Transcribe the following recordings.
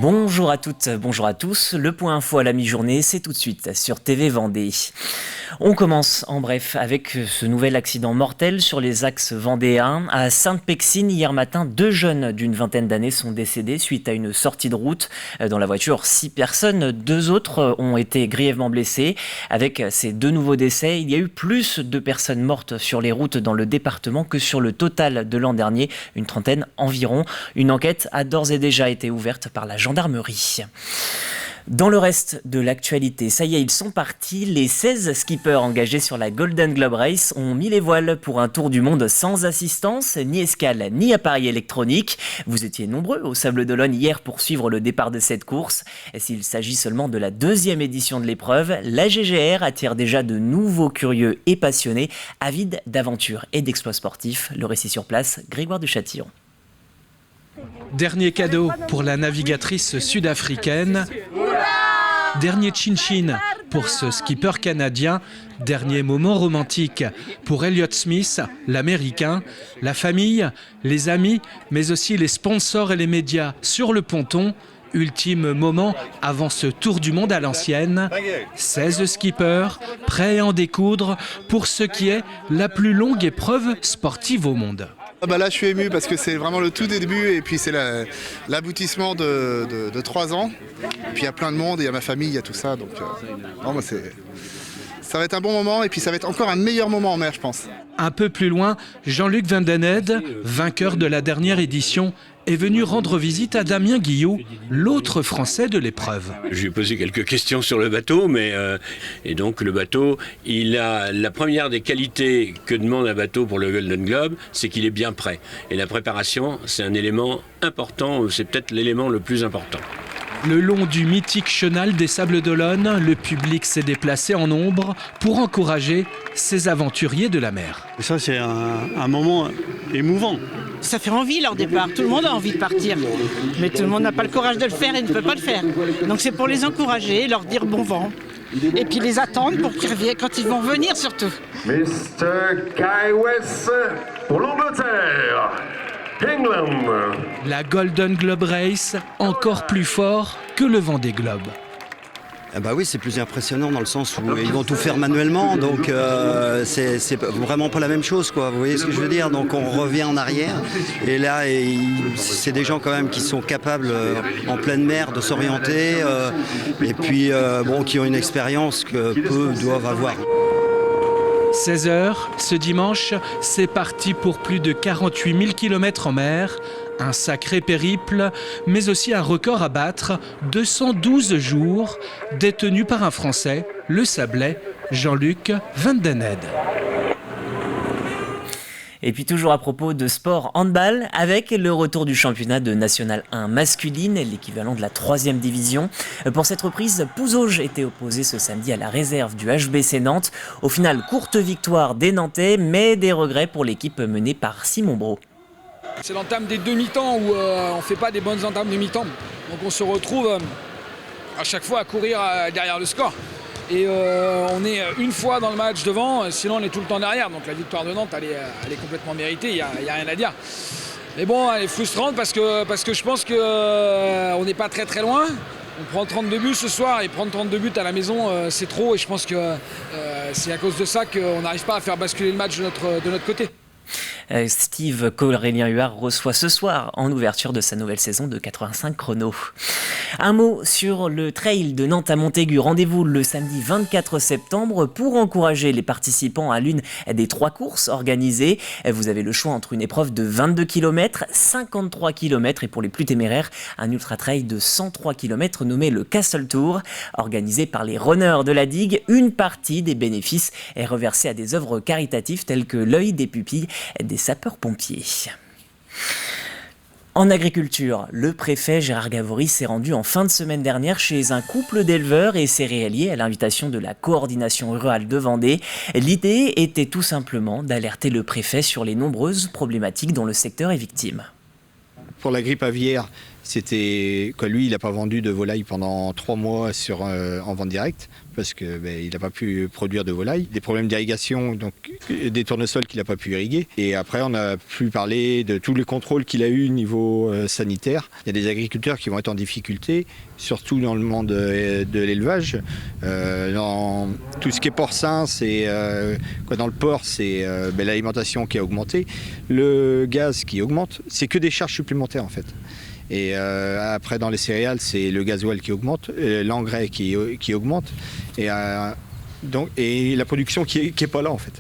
Bonjour à toutes, bonjour à tous. Le point info à la mi-journée, c'est tout de suite sur TV Vendée. On commence en bref avec ce nouvel accident mortel sur les axes vendéens. À Sainte-Pexine, hier matin, 2 jeunes d'une vingtaine d'années sont décédés suite à une sortie de route. Dans la voiture, 6 personnes, 2 autres ont été grièvement blessées. Avec ces 2 nouveaux décès, il y a eu plus de personnes mortes sur les routes dans le département que sur le total de l'an dernier, une trentaine environ. Une enquête a d'ores et déjà été ouverte par la gendarmerie. Dans le reste de l'actualité, ça y est, ils sont partis. Les 16 skippers engagés sur la Golden Globe Race ont mis les voiles pour un tour du monde sans assistance, ni escale, ni appareil électronique. Vous étiez nombreux au Sables-d'Olonne hier pour suivre le départ de cette course. S'il s'agit seulement de la 2e édition de l'épreuve, la GGR attire déjà de nouveaux curieux et passionnés, avides d'aventures et d'exploits sportifs. Le récit sur place, Grégoire du Châtillon. Dernier cadeau pour la navigatrice sud-africaine. Dernier chin-chin pour ce skipper canadien. Dernier moment romantique pour Elliott Smith, l'américain. La famille, les amis, mais aussi les sponsors et les médias sur le ponton. Ultime moment avant ce tour du monde à l'ancienne. 16 skippers prêts à en découdre pour ce qui est la plus longue épreuve sportive au monde. Là, je suis ému parce que c'est vraiment le tout début et puis c'est l'aboutissement de 3 ans. Et puis il y a plein de monde, il y a ma famille, il y a tout ça. Donc ça va être un bon moment et puis ça va être encore un meilleur moment en mer, je pense. Un peu plus loin, Jean-Luc Van Den Ede, vainqueur de la dernière édition, est venu rendre visite à Damien Guillot, l'autre Français de l'épreuve. Je lui ai posé quelques questions sur le bateau, et donc le bateau, il a la première des qualités que demande un bateau pour le Golden Globe, c'est qu'il est bien prêt. Et la préparation, c'est un élément important, c'est peut-être l'élément le plus important. Le long du mythique chenal des Sables-d'Olonne, le public s'est déplacé en nombre pour encourager ces aventuriers de la mer. Ça, c'est un moment émouvant. Ça fait envie leur départ, tout le monde a envie de partir. Mais tout le monde n'a pas le courage de le faire et ne peut pas le faire. Donc c'est pour les encourager, leur dire bon vent. Et puis les attendre pour qu'ils reviennent quand ils vont venir surtout. Mr. Kye West pour l'Angleterre. England. La Golden Globe Race, encore plus fort que le Vendée Globe. Oui, c'est plus impressionnant dans le sens où ils vont tout faire manuellement, donc c'est vraiment pas la même chose, quoi. Vous voyez ce que je veux dire? Donc on revient en arrière, et là, c'est des gens quand même qui sont capables en pleine mer de s'orienter, et puis qui ont une expérience que peu doivent avoir. 16h, ce dimanche, c'est parti pour plus de 48 000 km en mer. Un sacré périple, mais aussi un record à battre, 212 jours, détenu par un Français, le Sablais, Jean-Luc Van Den Ede. Et puis toujours à propos de sport handball, avec le retour du championnat de National 1 masculine, l'équivalent de la 3e division. Pour cette reprise, Pouzauges était opposé ce samedi à la réserve du HBC Nantes. Au final, courte victoire des Nantais, mais des regrets pour l'équipe menée par Simon Brault. C'est l'entame des demi-temps où on ne fait pas des bonnes entames de mi-temps. Donc on se retrouve à chaque fois à courir derrière le score. Et on est une fois dans le match devant, sinon on est tout le temps derrière. Donc la victoire de Nantes, elle est complètement méritée, il n'y a rien à dire. Mais bon, elle est frustrante parce que je pense qu'on n'est pas très très loin. On prend 32 buts ce soir et prendre 32 buts à la maison, c'est trop. Et je pense que c'est à cause de ça qu'on n'arrive pas à faire basculer le match de notre côté. Steve Aurélien Huard reçoit ce soir en ouverture de sa nouvelle saison de 85 chrono. Un mot sur le trail de Nantes à Montaigu. Rendez-vous le samedi 24 septembre pour encourager les participants à l'une des 3 courses organisées. Vous avez le choix entre une épreuve de 22 km, 53 km et pour les plus téméraires, un ultra-trail de 103 km nommé le Castle Tour. Organisé par les runners de la digue, une partie des bénéfices est reversée à des œuvres caritatives telles que l'œil des pupilles des sapeurs-pompiers. En agriculture, le préfet Gérard Gavory s'est rendu en fin de semaine dernière chez un couple d'éleveurs et céréaliers à l'invitation de la coordination rurale de Vendée. L'idée était tout simplement d'alerter le préfet sur les nombreuses problématiques dont le secteur est victime. Pour la grippe aviaire, Lui, il n'a pas vendu de volaille pendant 3 mois en vente directe parce qu'il n'a pas pu produire de volaille. Des problèmes d'irrigation, donc des tournesols qu'il n'a pas pu irriguer. Et après, on a pu parler de tous les contrôles qu'il a eu au niveau sanitaire. Il y a des agriculteurs qui vont être en difficulté, surtout dans le monde de l'élevage. Dans tout ce qui est porcin, dans le porc, c'est l'alimentation qui a augmenté. Le gaz qui augmente, c'est que des charges supplémentaires en fait. Et après, dans les céréales, c'est le gasoil qui augmente, l'engrais qui augmente, et la production qui est pas là en fait.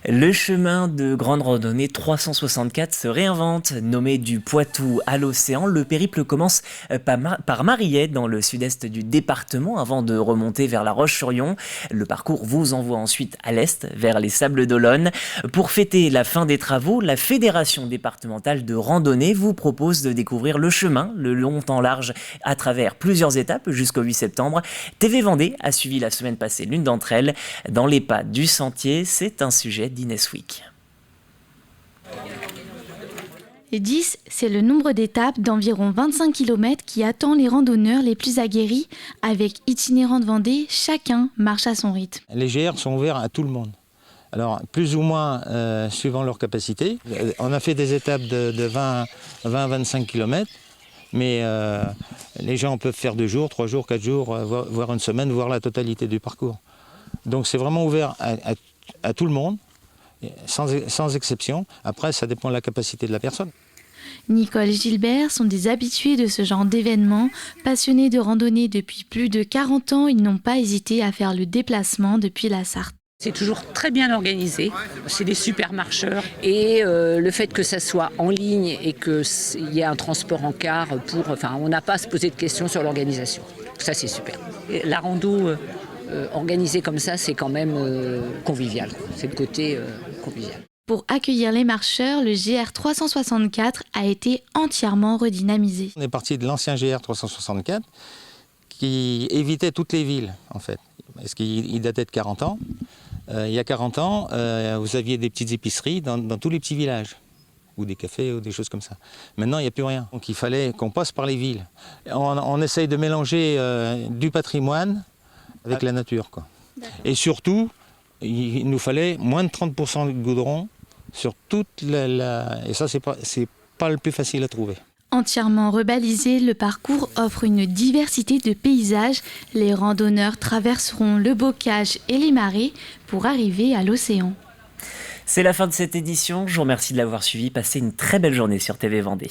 Le chemin de grande randonnée 364 se réinvente. Nommé du Poitou à l'océan, le périple commence par Mariette, dans le sud-est du département, avant de remonter vers La Roche-sur-Yon. Le parcours vous envoie ensuite à l'est, vers les Sables d'Olonne. Pour fêter la fin des travaux, la Fédération départementale de randonnée vous propose de découvrir le chemin, le long en large, à travers plusieurs étapes jusqu'au 8 septembre. TV Vendée a suivi la semaine passée l'une d'entre elles. Dans les pas du sentier, c'est un sujet d'Inès Wick. 10, c'est le nombre d'étapes d'environ 25 km qui attend les randonneurs les plus aguerris. Avec Itinérants de Vendée, chacun marche à son rythme. Les GR sont ouverts à tout le monde. Alors, plus ou moins suivant leur capacité. On a fait des étapes de 20-25 km, mais les gens peuvent faire 2 jours, 3 jours, 4 jours, voire une semaine, voire la totalité du parcours. Donc c'est vraiment ouvert à tout le monde. Sans exception. Après, ça dépend de la capacité de la personne. Nicole et Gilbert sont des habitués de ce genre d'événements. Passionnés de randonnée depuis plus de 40 ans, ils n'ont pas hésité à faire le déplacement depuis la Sarthe. C'est toujours très bien organisé, c'est des super marcheurs et le fait que ça soit en ligne et qu'il y ait un transport en car, on n'a pas à se poser de questions sur l'organisation. Ça c'est super. Et la rando organisée comme ça, c'est quand même convivial, c'est le côté convivial. Pour accueillir les marcheurs, le GR 364 a été entièrement redynamisé. On est parti de l'ancien GR 364 qui évitait toutes les villes en fait, parce qu'il datait de 40 ans. Il y a 40 ans, vous aviez des petites épiceries dans tous les petits villages, ou des cafés, ou des choses comme ça. Maintenant, il n'y a plus rien. Donc il fallait qu'on passe par les villes. On essaye de mélanger du patrimoine avec la nature, quoi. Et surtout, il nous fallait moins de 30% de goudron sur toute et ça, c'est pas le plus facile à trouver. Entièrement rebalisé, le parcours offre une diversité de paysages. Les randonneurs traverseront le bocage et les marais pour arriver à l'océan. C'est la fin de cette édition. Je vous remercie de l'avoir suivi. Passez une très belle journée sur TV Vendée.